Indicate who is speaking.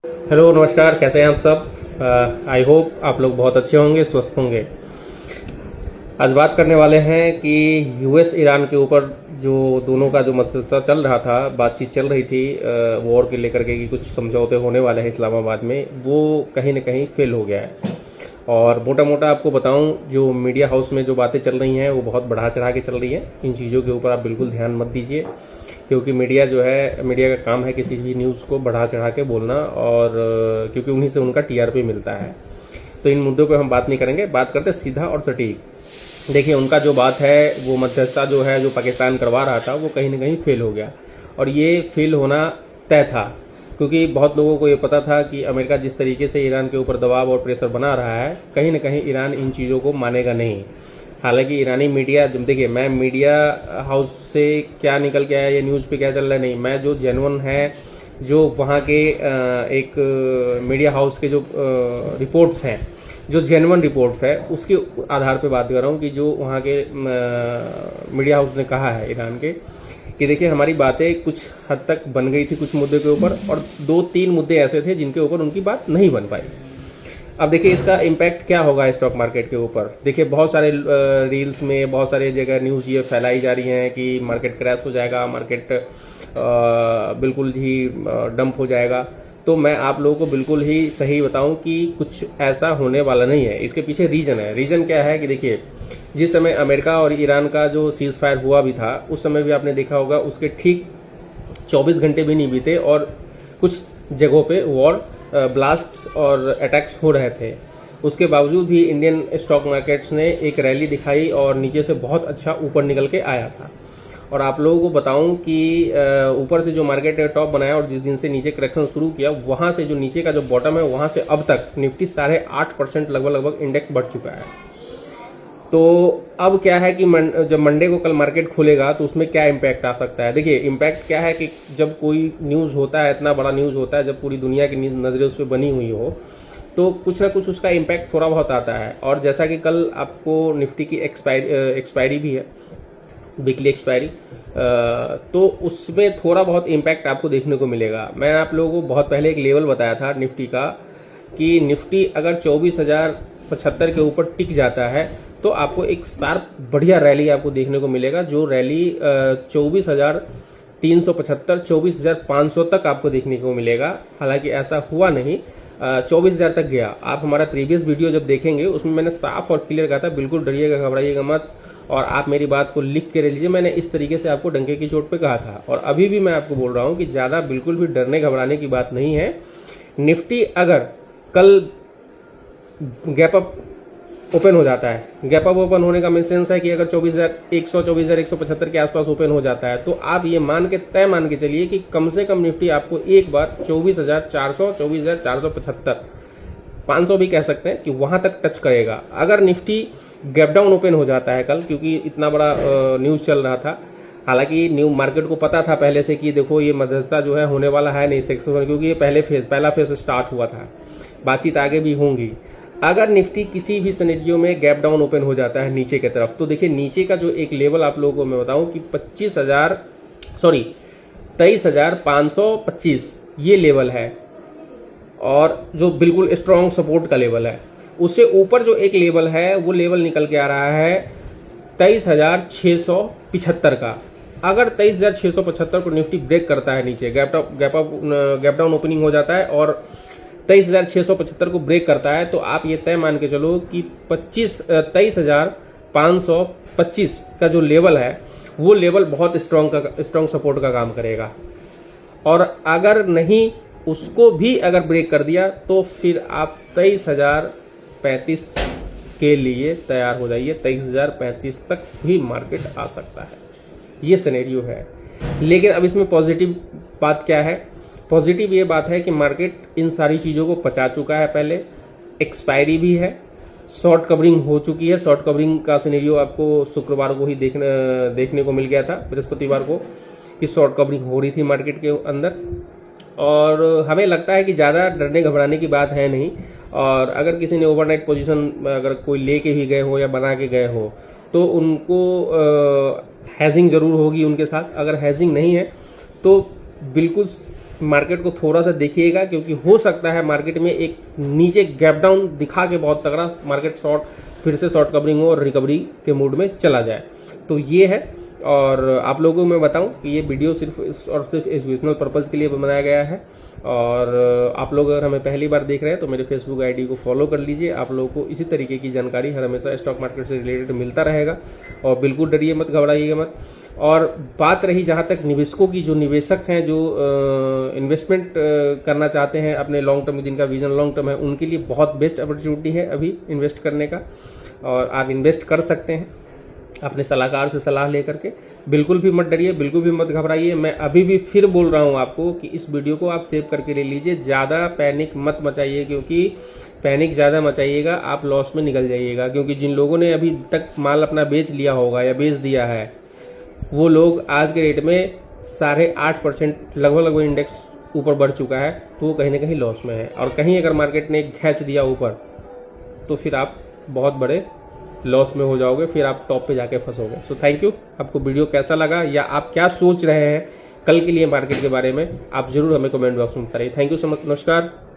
Speaker 1: Hello नमस्कार, कैसे हैं आप सब। आई होप आप लोग बहुत अच्छे होंगे, स्वस्थ होंगे। आज बात करने वाले हैं कि यूएस ईरान के ऊपर जो दोनों का जो मसला चल रहा था, बातचीत चल रही थी वॉर के लेकर के कि कुछ समझौते होने वाले हैं इस्लामाबाद में, वो कहीं ना कहीं फेल हो गया है। और मोटा मोटा आपको बताऊं, जो मीडिया हाउस में जो बातें चल रही हैं वो बहुत बढ़ा चढ़ा के चल रही हैं। इन चीज़ों के ऊपर आप बिल्कुल ध्यान मत दीजिए, क्योंकि मीडिया जो है, मीडिया का काम है किसी भी न्यूज़ को बढ़ा चढ़ा के बोलना, और क्योंकि उन्हीं से उनका टीआरपी मिलता है। तो इन मुद्दों पे हम बात नहीं करेंगे, बात करते सीधा और सटीक। देखिए, उनका जो बात है, वो मध्यस्थता जो है, जो पाकिस्तान करवा रहा था, वो कहीं ना कहीं फेल हो गया। और ये फेल होना तय था, क्योंकि बहुत लोगों को ये पता था कि अमेरिका जिस तरीके से ईरान के ऊपर दबाव और प्रेशर बना रहा है, कहीं ना कहीं ईरान इन चीज़ों को मानेगा नहीं। हालांकि ईरानी मीडिया, देखिए, मैं मीडिया हाउस से क्या निकल के आया, ये न्यूज़ पे क्या चल रहा है, नहीं, मैं जो जेन्युइन है, जो वहाँ के एक मीडिया हाउस के जो रिपोर्ट्स हैं, जो जेन्युइन रिपोर्ट्स है, उसके आधार पे बात कर रहा हूँ कि जो वहाँ के मीडिया हाउस ने कहा है ईरान के, कि देखिए, हमारी बातें कुछ हद तक बन गई थी कुछ मुद्दे के ऊपर, और 2-3 मुद्दे ऐसे थे जिनके ऊपर उनकी बात नहीं बन पाई। अब देखिए, इसका इम्पैक्ट क्या होगा स्टॉक मार्केट के ऊपर। देखिए, बहुत सारे रील्स में, बहुत सारे जगह न्यूज़ ये फैलाई जा रही हैं कि मार्केट क्रैश हो जाएगा, मार्केट बिल्कुल ही डंप हो जाएगा। तो मैं आप लोगों को बिल्कुल ही सही बताऊं कि कुछ ऐसा होने वाला नहीं है। इसके पीछे रीज़न है। रीज़न क्या है कि देखिए, जिस समय अमेरिका और ईरान का जो सीज फायर हुआ भी था, उस समय भी आपने देखा होगा, उसके ठीक 24 घंटे भी नहीं बीते और कुछ जगहों पे वॉर ब्लास्ट्स और अटैक्स हो रहे थे। उसके बावजूद भी इंडियन स्टॉक मार्केट्स ने एक रैली दिखाई और नीचे से बहुत अच्छा ऊपर निकल के आया था। और आप लोगों को बताऊं कि ऊपर से जो मार्केट ने टॉप बनाया और जिस दिन से नीचे करेक्शन शुरू किया, वहां से जो नीचे का जो बॉटम है, वहां से अब तक निफ्टी 8.5% लगभग इंडेक्स बढ़ चुका है। तो अब क्या है कि जब मंडे को कल मार्केट खुलेगा तो उसमें क्या इम्पैक्ट आ सकता है। देखिए, इम्पैक्ट क्या है कि जब कोई न्यूज़ होता है, इतना बड़ा न्यूज़ होता है, जब पूरी दुनिया की नज़रें उस पर बनी हुई हो, तो कुछ ना कुछ उसका इम्पैक्ट थोड़ा बहुत आता है। और जैसा कि कल आपको निफ्टी की एक्सपायरी भी है, वीकली एक्सपायरी, तो उसमें थोड़ा बहुत इम्पैक्ट आपको देखने को मिलेगा। मैं आप लोगों को बहुत पहले एक लेवल बताया था निफ्टी का, कि निफ्टी अगर 24,075 के ऊपर टिक जाता है तो आपको एक शार्प बढ़िया रैली आपको देखने को मिलेगा, जो रैली 24,375 24,500 तक आपको देखने को मिलेगा। हालांकि ऐसा हुआ नहीं, 24,000 तक गया। आप हमारा प्रीवियस वीडियो जब देखेंगे, उसमें मैंने साफ और क्लियर कहा था, बिल्कुल डरिएगा, घबराइएगा मत, और आप मेरी बात को लिख के ले लीजिए। मैंने इस तरीके से आपको डंके की चोट पे कहा था, और अभी भी मैं आपको बोल रहा हूं कि ज़्यादा बिल्कुल भी डरने घबराने की बात नहीं है। निफ्टी अगर कल गैप अप ओपन हो जाता है, गैप अप ओपन होने का मीन सेंस है कि अगर 24,100 24,175 के आसपास ओपन हो जाता है, तो आप ये तय मान के चलिए कि कम से कम निफ्टी आपको एक बार 24,400 24,475 500 भी कह सकते हैं कि वहां तक टच करेगा। अगर निफ्टी गैप डाउन ओपन हो जाता है कल, क्योंकि इतना बड़ा न्यूज़ चल रहा था, हालांकि न्यू मार्केट को पता था पहले से कि देखो, ये मध्यस्थता जो है होने वाला है नहीं सक्सेसफुल, क्योंकि ये पहला फेज स्टार्ट हुआ था, बातचीत आगे भी होंगी। अगर निफ्टी किसी भी सिनेरियो में गैप डाउन ओपन हो जाता है नीचे की तरफ, तो देखिए, नीचे का जो एक लेवल आप लोगों को मैं बताऊं कि 23,525 ये लेवल है, और जो बिल्कुल स्ट्रॉन्ग सपोर्ट का लेवल है। उससे ऊपर जो एक लेवल है, वो लेवल निकल के आ रहा है 23,675 का। अगर 23,675 को निफ्टी ब्रेक करता है, नीचे गैप डाउन ओपनिंग हो जाता है और 23,675 को ब्रेक करता है, तो आप ये तय मान के चलो कि 23,525 का जो लेवल है, वो लेवल बहुत स्ट्रॉन्ग सपोर्ट का काम करेगा। और अगर नहीं, उसको भी अगर ब्रेक कर दिया, तो फिर आप 23,035 के लिए तैयार हो जाइए। 23,035 तक भी मार्केट आ सकता है, ये सिनेरियो है। लेकिन अब इसमें पॉजिटिव बात क्या है? पॉजिटिव ये बात है कि मार्केट इन सारी चीज़ों को पचा चुका है। पहले एक्सपायरी भी है, शॉर्ट कवरिंग हो चुकी है। शॉर्ट कवरिंग का सिनेरियो आपको शुक्रवार को ही देखने को मिल गया था, बृहस्पतिवार को, कि शॉर्ट कवरिंग हो रही थी मार्केट के अंदर। और हमें लगता है कि ज़्यादा डरने घबराने की बात है नहीं। और अगर किसी ने ओवरनाइट पोजीशन अगर कोई लेके भी गए हो या बना के गए हो, तो उनको हैजिंग जरूर होगी उनके साथ। अगर हैजिंग नहीं है तो बिल्कुल मार्केट को थोड़ा सा देखिएगा, क्योंकि हो सकता है मार्केट में एक नीचे गैप डाउन दिखा के बहुत तगड़ा मार्केट फिर से शॉर्ट कवरिंग हो और रिकवरी के मूड में चला जाए। तो ये है, और आप लोगों को मैं बताऊं कि ये वीडियो सिर्फ एजुकेशनल पर्पज़ के लिए बनाया गया है। और आप लोग अगर हमें पहली बार देख रहे हैं तो मेरे फेसबुक आईडी को फॉलो कर लीजिए। आप लोगों को इसी तरीके की जानकारी हर हमेशा स्टॉक मार्केट से रिलेटेड मिलता रहेगा, और बिल्कुल डरिए मत, घबराइएगा मत। और बात रही जहाँ तक निवेशकों की, जो निवेशक हैं जो इन्वेस्टमेंट करना चाहते हैं अपने लॉन्ग टर्म, जिनका विजन लॉन्ग टर्म है, उनके लिए बहुत बेस्ट अपॉर्चुनिटी है अभी इन्वेस्ट करने का। और आप इन्वेस्ट कर सकते हैं अपने सलाहकार से सलाह लेकर के। बिल्कुल भी मत डरिए, बिल्कुल भी मत घबराइए। मैं अभी भी फिर बोल रहा हूं आपको कि इस वीडियो को आप सेव करके ले लीजिए। ज़्यादा पैनिक मत मचाइए, क्योंकि पैनिक ज़्यादा मचाइएगा आप लॉस में निकल जाइएगा। क्योंकि जिन लोगों ने अभी तक माल अपना बेच लिया होगा या बेच दिया है, वो लोग आज के रेट में 8.5% लगभग इंडेक्स ऊपर बढ़ चुका है, तो वो कहीं ना कहीं लॉस में है। और कहीं अगर मार्केट ने खींच दिया ऊपर, तो फिर आप बहुत बड़े लॉस में हो जाओगे, फिर आप टॉप पे जाके फंसोगे। So thank you. आपको वीडियो कैसा लगा या आप क्या सोच रहे हैं कल के लिए मार्केट के बारे में, आप जरूर हमें कमेंट बॉक्स में बताइए। Thank you so much. नमस्कार।